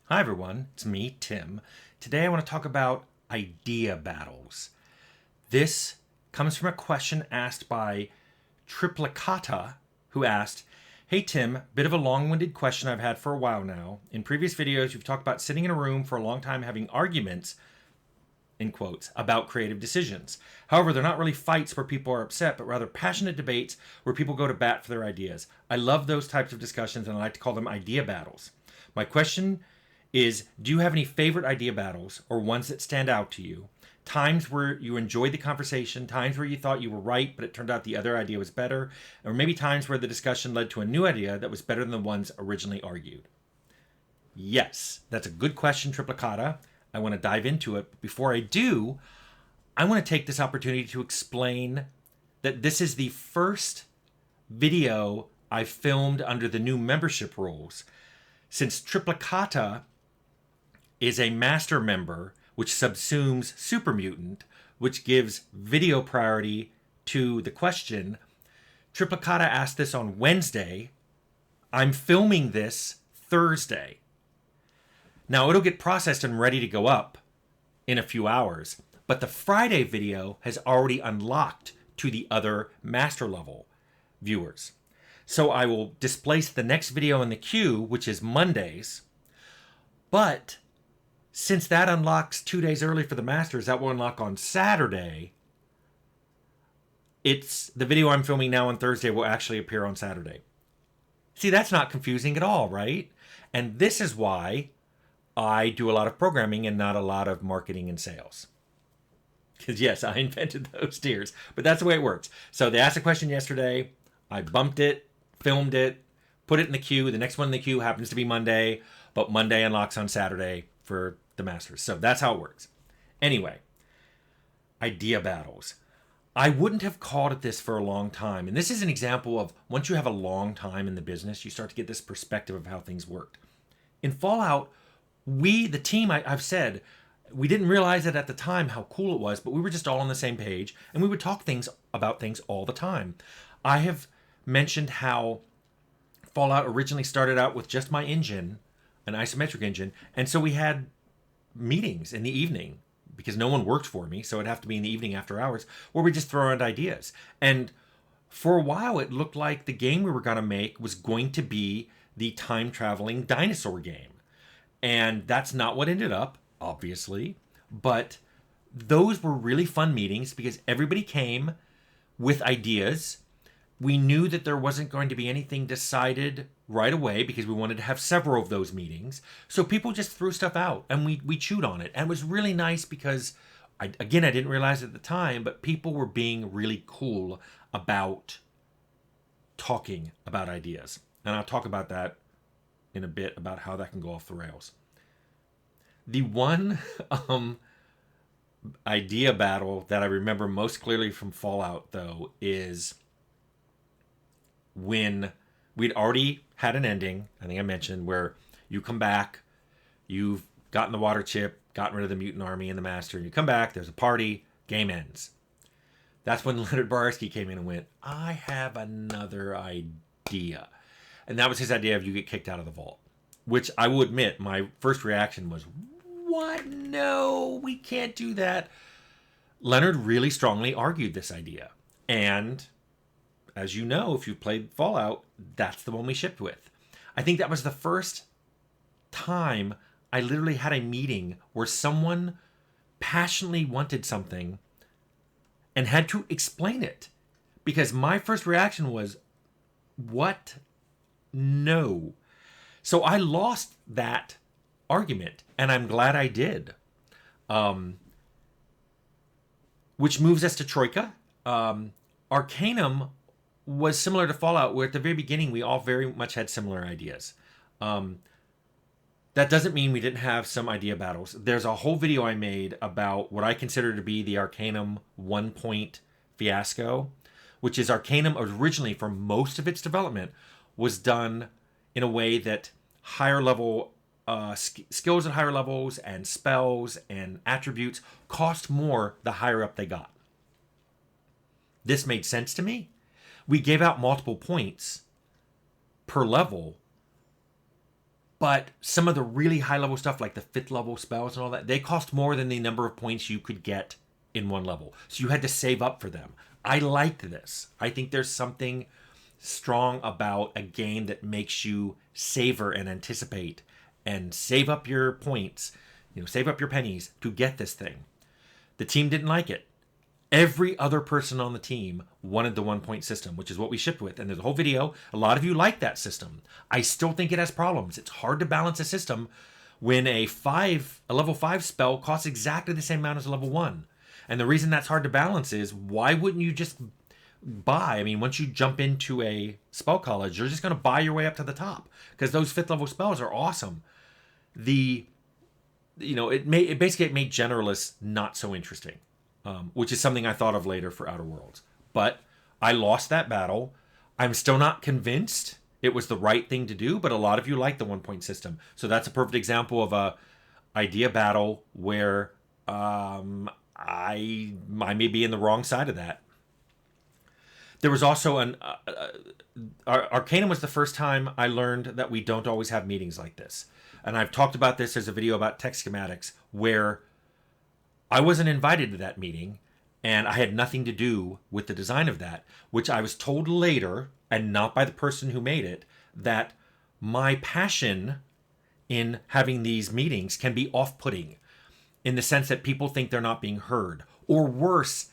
Hi everyone, it's me, Tim. Today I want to talk about idea battles. This comes from a question asked by Triplicata, who asked, Hey Tim, bit of a long-winded question I've had for a while now. In previous videos, you've talked about sitting in a room for a long time having arguments, in quotes, about creative decisions. However, they're not really fights where people are upset, but rather passionate debates where people go to bat for their ideas. I love those types of discussions and I like to call them idea battles. My question is, do you have any favorite idea battles or ones that stand out to you? Times where you enjoyed the conversation, times where you thought you were right, but it turned out the other idea was better, or maybe times where the discussion led to a new idea that was better than the ones originally argued. Yes, that's a good question, Triplicata. I want to dive into it. But before I do, I want to take this opportunity to explain that this is the first video I filmed under the new membership rules. Since Triplicata is a master member, which subsumes Super Mutant, which gives video priority to the question, Triplicata asked this on Wednesday. I'm filming this Thursday. Now it'll get processed and ready to go up in a few hours, but the Friday video has already unlocked to the other master level viewers. So I will displace the next video in the queue, which is Mondays, but since that unlocks 2 days early for the masters, that will unlock on Saturday. It's the video I'm filming now on Thursday will actually appear on Saturday. See, that's not confusing at all, right? And this is why I do a lot of programming and not a lot of marketing and sales. Because yes, I invented those tiers, but that's the way it works. So they asked a question yesterday. I bumped it, filmed it, put it in the queue. The next one in the queue happens to be Monday, but Monday unlocks on Saturday for the masters. So that's how it works. Anyway, idea battles. I wouldn't have called it this for a long time. And this is an example of once you have a long time in the business, you start to get this perspective of how things worked. In Fallout, the team, I've said, we didn't realize it at the time how cool it was, but we were just all on the same page and we would talk about things all the time. I have mentioned how Fallout originally started out with just my engine, an isometric engine, and so we had meetings in the evening because no one worked for me, so it'd have to be in the evening after hours where we just throw around ideas. And for a while, it looked like the game we were going to make was going to be the time-traveling dinosaur game. And that's not what ended up, obviously. But those were really fun meetings because everybody came with ideas. We knew that there wasn't going to be anything decided right away because we wanted to have several of those meetings. So people just threw stuff out and we chewed on it. And it was really nice because, I didn't realize it at the time, but people were being really cool about talking about ideas. And I'll talk about that in a bit about how that can go off the rails. The one idea battle that I remember most clearly from Fallout, though, is when we'd already had an ending, I think I mentioned, where you come back, you've gotten the water chip, gotten rid of the mutant army and the master, and you come back, there's a party, game ends. That's when Leonard Barsky came in and went, I have another idea. And that was his idea of you get kicked out of the vault. Which I will admit, my first reaction was, what? No, we can't do that. Leonard really strongly argued this idea. And as you know, if you've played Fallout, that's the one we shipped with. I think that was the first time I literally had a meeting where someone passionately wanted something and had to explain it. Because my first reaction was, what? No. So I lost that argument, and I'm glad I did. Which moves us to Troika. Arcanum was similar to Fallout, where at the very beginning we all very much had similar ideas. That doesn't mean we didn't have some idea battles. There's a whole video I made about what I consider to be the Arcanum 1-point fiasco, which is Arcanum originally, for most of its development, was done in a way that higher level skills at higher levels and spells and attributes cost more the higher up they got. This made sense to me. We gave out multiple points per level But some of the really high level stuff, like the 5th level spells and all that, they cost more than the number of points you could get in one level. So you had to save up for them. I liked this. I think there's something strong about a game that makes you savor and anticipate and save up your points, save up your pennies to get this thing. The team didn't like it. Every other person on the team wanted the 1-point system, which is what we shipped with. And there's a whole video. A lot of you like that system. I still think it has problems. It's hard to balance a system when a level 5 spell costs exactly the same amount as a level 1. And the reason that's hard to balance is, why wouldn't you just buy? I mean, once you jump into a spell college, you're just going to buy your way up to the top, because those 5th level spells are awesome. It made generalists not so interesting. Which is something I thought of later for Outer Worlds. But I lost that battle. I'm still not convinced it was the right thing to do, but a lot of you like the 1-point system. So that's a perfect example of a idea battle where I may be in the wrong side of that. There was also Arcanum was the first time I learned that we don't always have meetings like this. And I've talked about this. There's a video about tech schematics where I wasn't invited to that meeting, and I had nothing to do with the design of that, which I was told later, and not by the person who made it, that my passion in having these meetings can be off-putting, in the sense that people think they're not being heard. Or worse,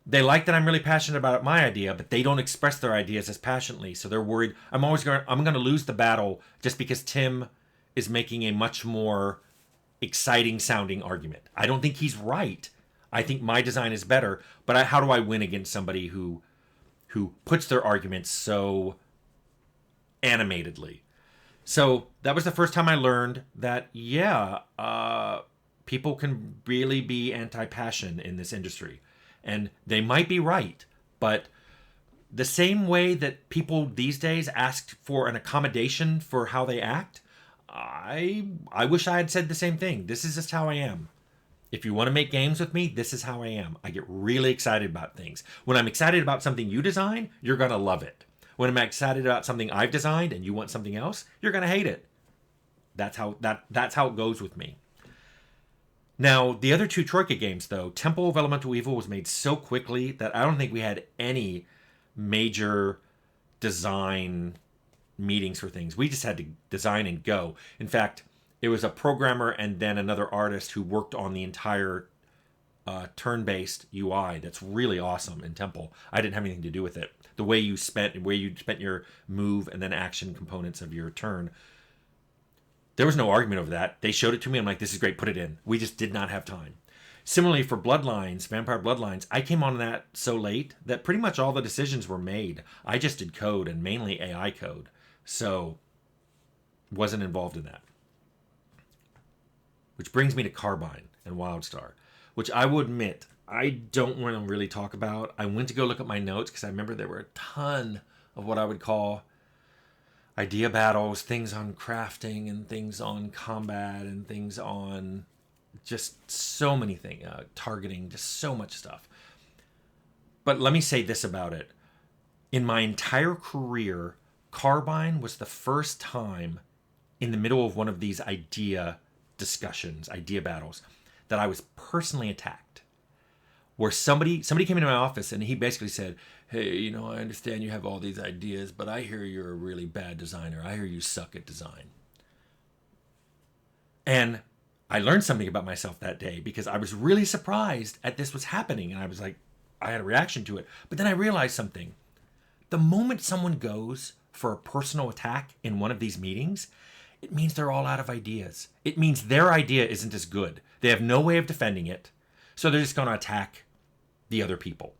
they like that I'm really passionate about my idea, but they don't express their ideas as passionately, so they're worried I'm going to lose the battle just because Tim is making a much more exciting sounding argument. I don't think he's right. I think my design is better, but how do I win against somebody who puts their arguments so animatedly? So that was the first time I learned that, people can really be anti-passion in this industry. And they might be right, but the same way that people these days ask for an accommodation for how they act, I wish I had said the same thing. This is just how I am. If you want to make games with me, this is how I am. I get really excited about things. When I'm excited about something you design, you're going to love it. When I'm excited about something I've designed and you want something else, you're going to hate it. That's how it goes with me. Now, the other 2 Troika games, though, Temple of Elemental Evil was made so quickly that I don't think we had any major design meetings for things. We just had to design and go. In fact, it was a programmer and then another artist who worked on the entire turn-based UI that's really awesome in Temple. I didn't have anything to do with it. The way you spent your move and then action components of your turn, there was no argument over that. They showed it to me. I'm like, this is great, put it in. We just did not have time. Similarly for Bloodlines, Vampire Bloodlines, I came on that so late that pretty much all the decisions were made. I just did code, and mainly AI code. So, wasn't involved in that. Which brings me to Carbine and Wildstar, which I will admit I don't want to really talk about. I went to go look at my notes because I remember there were a ton of what I would call idea battles, things on crafting and things on combat and things on just so many things, targeting, just so much stuff. But let me say this about it. In my entire career, Carbine was the first time in the middle of one of these idea discussions, idea battles, that I was personally attacked. Where somebody came into my office and he basically said, hey, I understand you have all these ideas, but I hear you're a really bad designer. I hear you suck at design. And I learned something about myself that day because I was really surprised at this was happening. And I was like, I had a reaction to it. But then I realized something. The moment someone goes for a personal attack in one of these meetings, it means they're all out of ideas. It means their idea isn't as good. They have no way of defending it. So they're just going to attack the other people.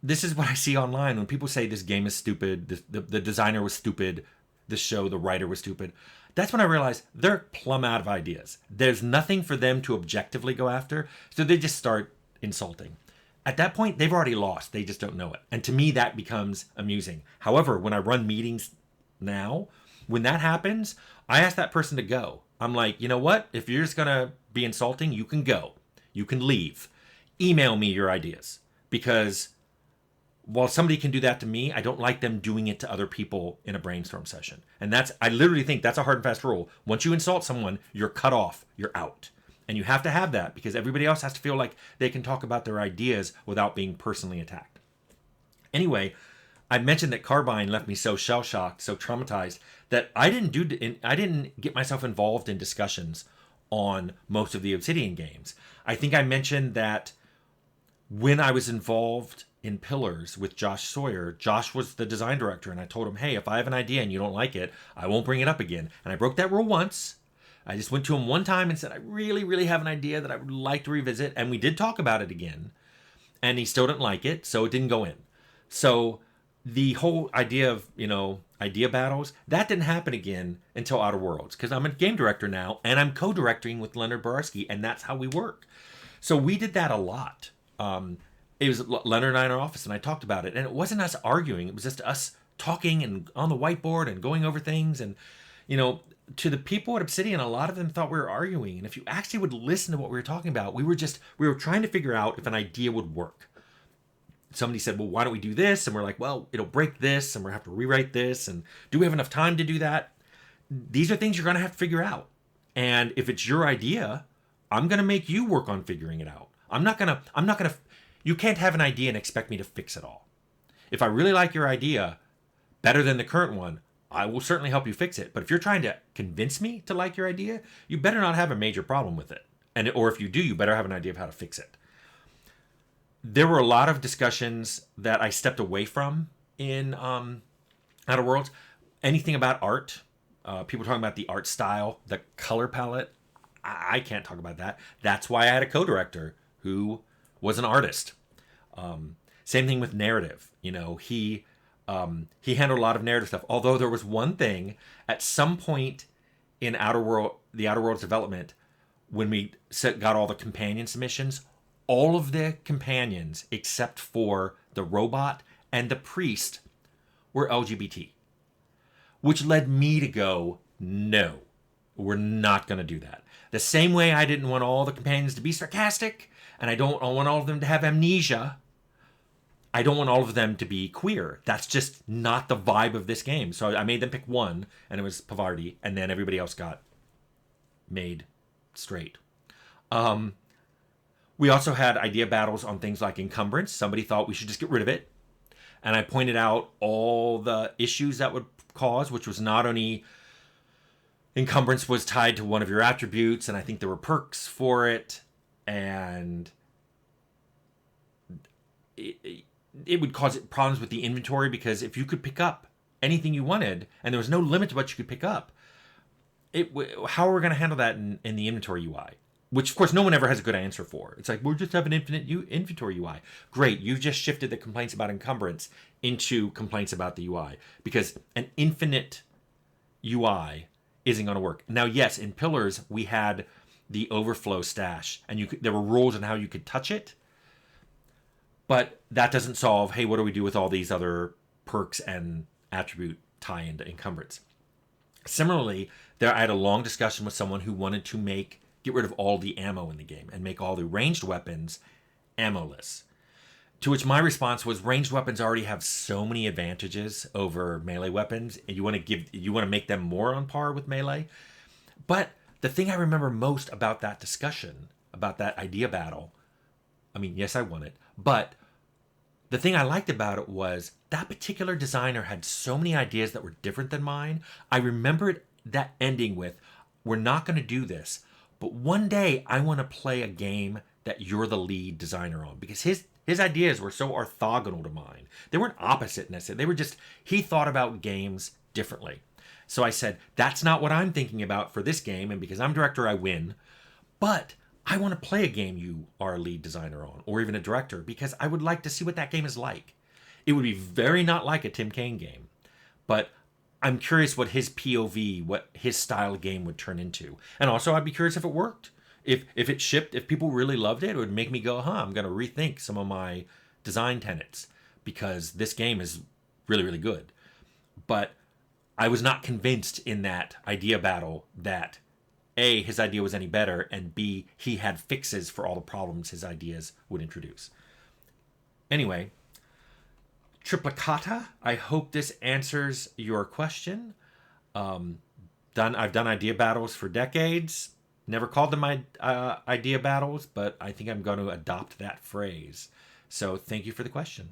This is what I see online when people say this game is stupid, the designer was stupid, the writer was stupid. That's when I realize they're plumb out of ideas. There's nothing for them to objectively go after, so they just start insulting. At that point, they've already lost. They just don't know it. And to me, that becomes amusing. However, when I run meetings now, when that happens, I ask that person to go. I'm like, you know what? If you're just going to be insulting, you can go. You can leave. Email me your ideas. Because while somebody can do that to me, I don't like them doing it to other people in a brainstorm session. And I literally think that's a hard and fast rule. Once you insult someone, you're cut off, you're out. And you have to have that because everybody else has to feel like they can talk about their ideas without being personally attacked. Anyway, I mentioned that Carbine left me so shell-shocked, so traumatized, that I didn't get myself involved in discussions on most of the Obsidian games. I think I mentioned that when I was involved in Pillars with Josh Sawyer, Josh was the design director, and I told him, hey, if I have an idea and you don't like it, I won't bring it up again. And I broke that rule once. I just went to him one time and said, I really, really have an idea that I would like to revisit. And we did talk about it again. And he still didn't like it, so it didn't go in. So the whole idea of, idea battles, that didn't happen again until Outer Worlds. Because I'm a game director now, and I'm co-directing with Leonard Borarsky, and that's how we work. So we did that a lot. It was Leonard and I in our office, and I talked about it. And it wasn't us arguing. It was just us talking and on the whiteboard and going over things. And, to the people at Obsidian, a lot of them thought we were arguing. And if you actually would listen to what we were talking about, we were trying to figure out if an idea would work. Somebody said, well, why don't we do this? And we're like, well, it'll break this, and we'll have to rewrite this. And do we have enough time to do that? These are things you're going to have to figure out. And if it's your idea, I'm going to make you work on figuring it out. You can't have an idea and expect me to fix it all. If I really like your idea better than the current one, I will certainly help you fix it. But if you're trying to convince me to like your idea, you better not have a major problem with it. Or if you do, you better have an idea of how to fix it. There were a lot of discussions that I stepped away from in Outer Worlds. Anything about art, people talking about the art style, the color palette, I can't talk about that. That's why I had a co-director who was an artist. Same thing with narrative. He handled a lot of narrative stuff. Although there was one thing at some point in the Outer Worlds development, when we got all the companion submissions, all of the companions except for the robot and the priest were LGBT, which led me to go, no, we're not going to do that. The same way I didn't want all the companions to be sarcastic, and I want all of them to have amnesia, I don't want all of them to be queer. That's just not the vibe of this game. So I made them pick one, and it was Pavardi, and then everybody else got made straight. We also had idea battles on things like encumbrance. Somebody thought we should just get rid of it. And I pointed out all the issues that would cause, which was not only encumbrance was tied to one of your attributes, and I think there were perks for it, and it would cause problems with the inventory, because if you could pick up anything you wanted, and there was no limit to what you could pick up, how are we going to handle that in the inventory UI? Which, of course, no one ever has a good answer for. It's like, we'll just have an infinite inventory UI. Great, you've just shifted the complaints about encumbrance into complaints about the UI. Because an infinite UI isn't going to work. Now, yes, in Pillars, we had the overflow stash. And there were rules on how you could touch it. But that doesn't solve, hey, what do we do with all these other perks and attribute tie into encumbrance? Similarly, I had a long discussion with someone who wanted to get rid of all the ammo in the game and make all the ranged weapons ammo-less. To which my response was, ranged weapons already have so many advantages over melee weapons, and you want to make them more on par with melee. But the thing I remember most about that discussion, about that idea battle, I mean, yes, I won it, but the thing I liked about it was that particular designer had so many ideas that were different than mine. I remembered that ending with, we're not going to do this, but one day I want to play a game that you're the lead designer on, because his ideas were so orthogonal to mine. They weren't opposite necessarily. They were just, he thought about games differently. So I said, that's not what I'm thinking about for this game, and because I'm director, I win. But I want to play a game you are a lead designer on, or even a director, because I would like to see what that game is like. It would be very not like a Tim Kaine game, but I'm curious what his POV, what his style game would turn into. And also, I'd be curious if it worked. If it shipped, if people really loved it, it would make me go, I'm going to rethink some of my design tenets, because this game is really, really good. But I was not convinced in that idea battle that A, his idea was any better, and B, he had fixes for all the problems his ideas would introduce. Anyway, Triplicata, I hope this answers your question. I've done idea battles for decades. Never called them my idea battles, but I think I'm going to adopt that phrase. So thank you for the question.